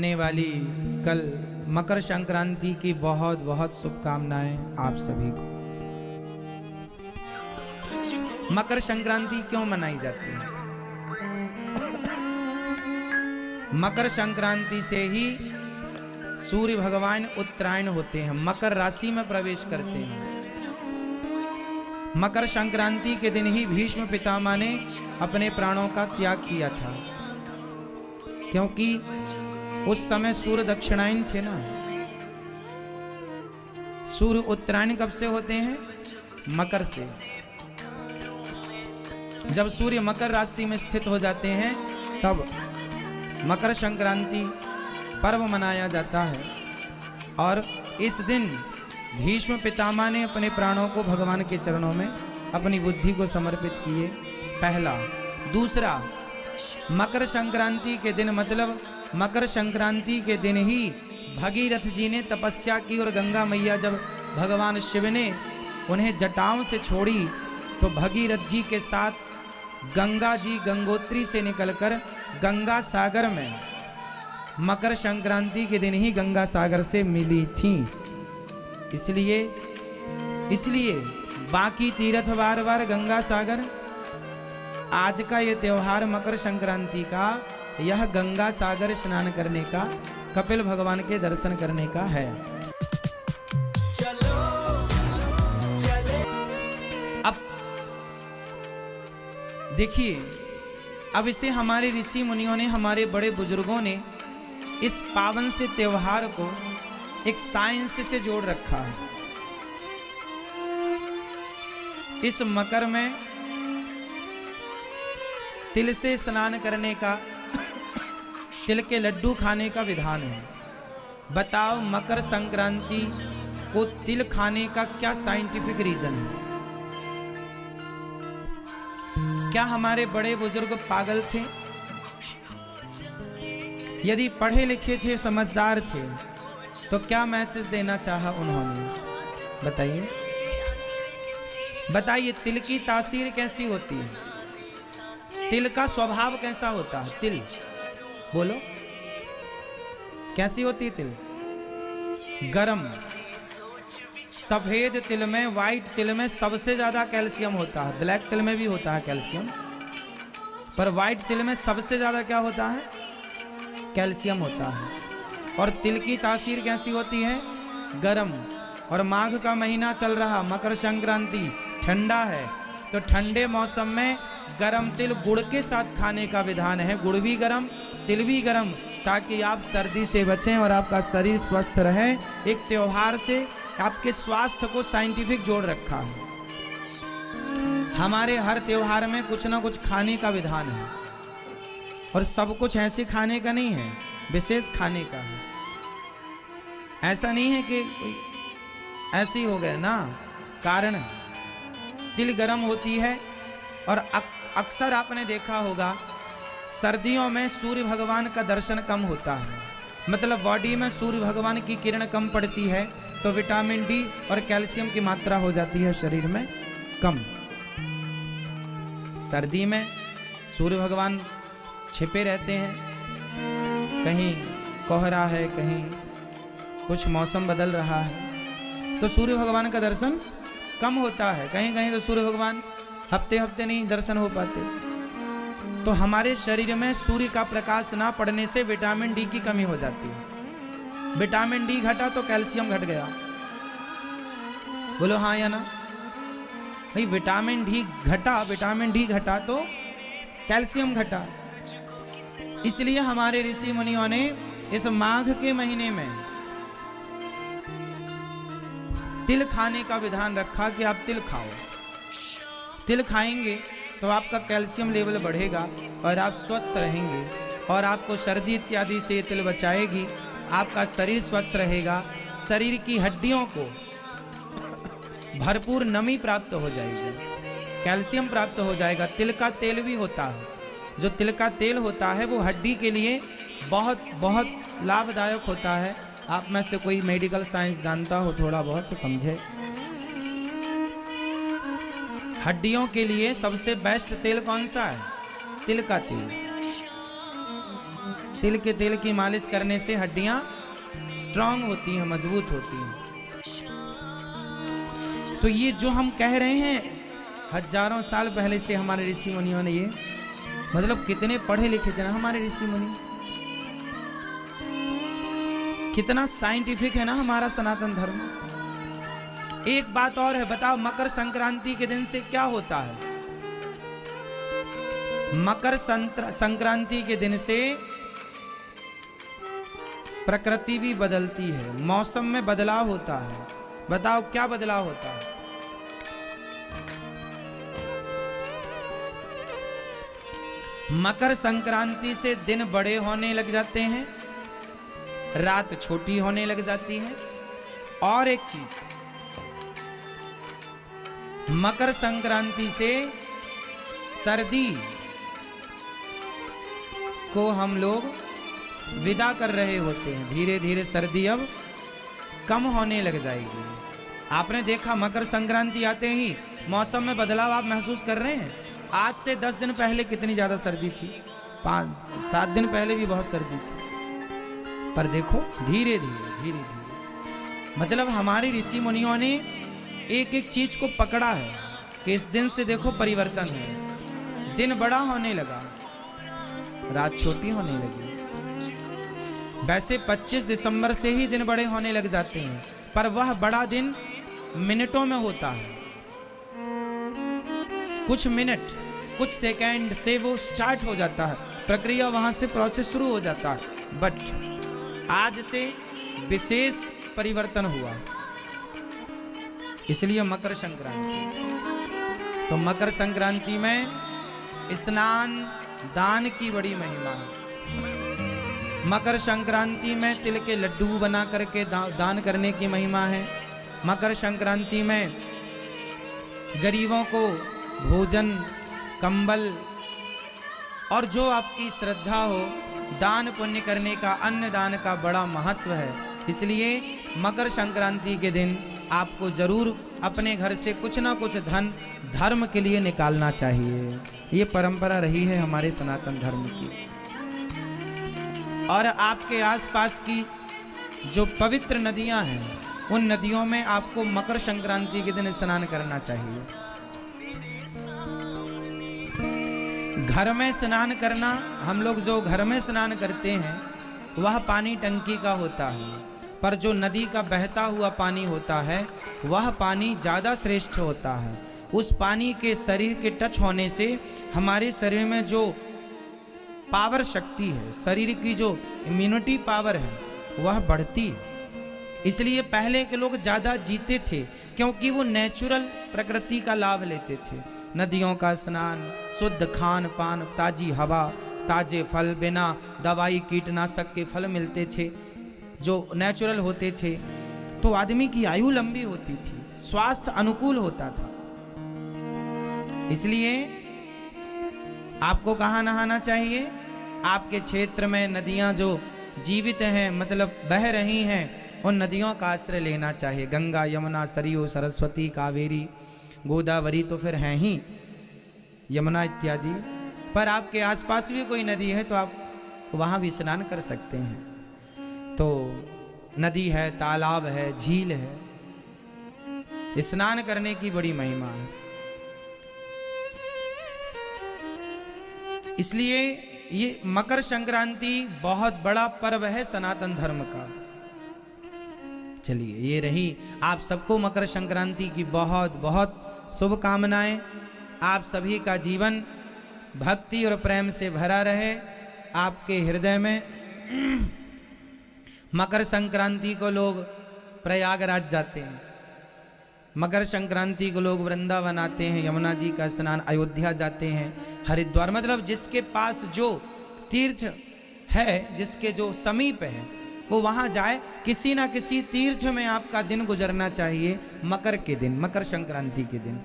आने वाली कल मकर संक्रांति की बहुत बहुत शुभकामनाएं आप सभी को। मकर संक्रांति क्यों मनाई जाती है? मकर संक्रांति से ही सूर्य भगवान उत्तरायण होते हैं, मकर राशि में प्रवेश करते हैं। मकर संक्रांति के दिन ही भीष्म पितामह ने अपने प्राणों का त्याग किया था, क्योंकि उस समय सूर्य दक्षिणायन थे ना। सूर्य उत्तरायण कब से होते हैं? मकर से। जब सूर्य मकर राशि में स्थित हो जाते हैं तब मकर संक्रांति पर्व मनाया जाता है। और इस दिन भीष्म पितामह ने अपने प्राणों को भगवान के चरणों में अपनी बुद्धि को समर्पित किए, पहला। दूसरा, मकर संक्रांति के दिन, मतलब मकर संक्रांति के दिन ही भगीरथ जी ने तपस्या की और गंगा मैया जब भगवान शिव ने उन्हें जटाओं से छोड़ी तो भगीरथ जी के साथ गंगा जी गंगोत्री से निकलकर गंगा सागर में मकर संक्रांति के दिन ही गंगा सागर से मिली थी। इसलिए बाकी तीर्थ बार बार गंगा सागर, आज का ये त्योहार मकर संक्रांति का, यह गंगा सागर स्नान करने का, कपिल भगवान के दर्शन करने का है। अब देखिए, अब इसे हमारे ऋषि मुनियों ने, हमारे बड़े बुजुर्गों ने इस पावन से त्योहार को एक साइंस से जोड़ रखा है। इस मकर में तिल से स्नान करने का, तिल के लड्डू खाने का विधान है। बताओ, मकर संक्रांति को तिल खाने का क्या साइंटिफिक रीजन है? क्या हमारे बड़े बुजुर्ग पागल थे? यदि पढ़े लिखे थे, समझदार थे, तो क्या मैसेज देना चाहा उन्होंने? बताइए बताइए, तिल की तासीर कैसी होती है? तिल का स्वभाव कैसा होता है? तिल बोलो, कैसी होती है तिल? गरम। सफेद तिल में, व्हाइट तिल में सबसे ज्यादा कैल्शियम होता है। ब्लैक तिल में भी होता है कैल्शियम, पर व्हाइट तिल में सबसे ज्यादा क्या होता है? कैल्शियम होता है। और तिल की तासीर कैसी होती है? गरम। और माघ का महीना चल रहा, मकर संक्रांति, ठंडा है, तो ठंडे मौसम में गरम तिल गुड़ के साथ खाने का विधान है। गुड़ भी गरम, तिल भी गरम, ताकि आप सर्दी से बचें और आपका शरीर स्वस्थ रहे। एक त्योहार से आपके स्वास्थ्य को साइंटिफिक जोड़ रखा है। हमारे हर त्योहार में कुछ ना कुछ खाने का विधान है, और सब कुछ ऐसे खाने का नहीं है, विशेष खाने का है। ऐसा नहीं है कि ऐसे ही हो गए ना। कारण तिल गरम होती है, और अक्सर आपने देखा होगा सर्दियों में सूर्य भगवान का दर्शन कम होता है, मतलब बॉडी में सूर्य भगवान की किरण कम पड़ती है, तो विटामिन डी और कैल्शियम की मात्रा हो जाती है शरीर में कम। सर्दी में सूर्य भगवान छिपे रहते हैं, कहीं कोहरा है, कहीं कुछ मौसम बदल रहा है, तो सूर्य भगवान का दर्शन कम होता है। कहीं कहीं तो सूर्य भगवान हफ्ते हफ्ते नहीं दर्शन हो पाते। तो हमारे शरीर में सूर्य का प्रकाश ना पड़ने से विटामिन डी की कमी हो जाती है। विटामिन डी घटा तो कैल्शियम घट गया। बोलो हाँ या ना? भाई, विटामिन डी घटा तो कैल्शियम घटा। इसलिए हमारे ऋषि मुनियों ने इस माघ के महीने में तिल खाने का विधान रखा कि आप तिल खाओ। तिल खाएंगे तो आपका कैल्शियम लेवल बढ़ेगा और आप स्वस्थ रहेंगे, और आपको सर्दी इत्यादि से तिल बचाएगी। आपका शरीर स्वस्थ रहेगा, शरीर की हड्डियों को भरपूर नमी प्राप्त हो जाएगी, कैल्शियम प्राप्त हो जाएगा। तिल का तेल भी होता है, जो तिल का तेल होता है वो हड्डी के लिए बहुत बहुत लाभदायक होता है। आप में से कोई मेडिकल साइंस जानता हो थोड़ा बहुत तो समझे। हड्डियों के लिए सबसे बेस्ट तेल कौन सा है? तिल का तेल। तिल के तेल की मालिश करने से हड्डियां स्ट्रांग होती हैं, मजबूत होती हैं। तो ये जो हम कह रहे हैं हजारों साल पहले से हमारे ऋषि मुनियों ने, ये मतलब कितने पढ़े लिखे थे ना हमारे ऋषि मुनि, कितना साइंटिफिक है ना हमारा सनातन धर्म। एक बात और है, बताओ मकर संक्रांति के दिन से क्या होता है? मकर संक्रांति के दिन से प्रकृति भी बदलती है, मौसम में बदलाव होता है। बताओ क्या बदलाव होता है? मकर संक्रांति से दिन बड़े होने लग जाते हैं, रात छोटी होने लग जाती है। और एक चीज, मकर संक्रांति से सर्दी को हम लोग विदा कर रहे होते हैं। धीरे धीरे सर्दी अब कम होने लग जाएगी। आपने देखा मकर संक्रांति आते ही मौसम में बदलाव आप महसूस कर रहे हैं। आज से 10 दिन पहले कितनी ज्यादा सर्दी थी, 5-7 दिन पहले भी बहुत सर्दी थी, पर देखो धीरे धीरे मतलब हमारे ऋषि मुनियों ने एक एक चीज को पकड़ा है कि इस दिन से देखो परिवर्तन है। दिन बड़ा होने लगा, रात छोटी होने लगी। वैसे 25 दिसंबर से ही दिन बड़े होने लग जाते हैं, पर वह बड़ा दिन मिनटों में होता है। कुछ मिनट, कुछ सेकंड से वो स्टार्ट हो जाता है, प्रक्रिया वहां से प्रोसेस शुरू हो जाता है। बट आज से विशेष परिवर्तन हुआ, इसलिए मकर संक्रांति। तो मकर संक्रांति में स्नान दान की बड़ी महिमा है। मकर संक्रांति में तिल के लड्डू बना करके दान करने की महिमा है। मकर संक्रांति में गरीबों को भोजन, कंबल और जो आपकी श्रद्धा हो दान पुण्य करने का, अन्न दान का बड़ा महत्व है। इसलिए मकर संक्रांति के दिन आपको जरूर अपने घर से कुछ ना कुछ धन धर्म के लिए निकालना चाहिए। ये परंपरा रही है हमारे सनातन धर्म की। और आपके आसपास की जो पवित्र नदियां हैं, उन नदियों में आपको मकर संक्रांति के दिन स्नान करना चाहिए। घर में स्नान करना, हम लोग जो घर में स्नान करते हैं वह पानी टंकी का होता है, पर जो नदी का बहता हुआ पानी होता है वह पानी ज़्यादा श्रेष्ठ होता है। उस पानी के शरीर के टच होने से हमारे शरीर में जो पावर शक्ति है, शरीर की जो इम्यूनिटी पावर है वह बढ़ती है। इसलिए पहले के लोग ज़्यादा जीते थे, क्योंकि वो नेचुरल प्रकृति का लाभ लेते थे। नदियों का स्नान, शुद्ध खान पान, ताजी हवा, ताजे फल, बिना दवाई कीटनाशक के फल मिलते थे जो नेचुरल होते थे, तो आदमी की आयु लंबी होती थी, स्वास्थ्य अनुकूल होता था। इसलिए आपको कहाँ नहाना चाहिए? आपके क्षेत्र में नदियाँ जो जीवित हैं, मतलब बह रही हैं, उन नदियों का आश्रय लेना चाहिए। गंगा, यमुना, सरयू, सरस्वती, कावेरी, गोदावरी तो फिर हैं ही, यमुना इत्यादि। पर आपके आसपास भी कोई नदी है तो आप वहाँ भी स्नान कर सकते हैं। तो नदी है, तालाब है, झील है, स्नान करने की बड़ी महिमा है। इसलिए ये मकर संक्रांति बहुत बड़ा पर्व है सनातन धर्म का। चलिए, ये रही आप सबको मकर संक्रांति की बहुत बहुत शुभकामनाएं। आप सभी का जीवन भक्ति और प्रेम से भरा रहे। आपके हृदय में मकर संक्रांति को लोग प्रयागराज जाते हैं, मकर संक्रांति को लोग वृंदावन आते हैं, यमुना जी का स्नान, अयोध्या जाते हैं, हरिद्वार, मतलब जिसके पास जो तीर्थ है, जिसके जो समीप है, वो वहाँ जाए। किसी ना किसी तीर्थ में आपका दिन गुजरना चाहिए मकर के दिन, मकर संक्रांति के दिन।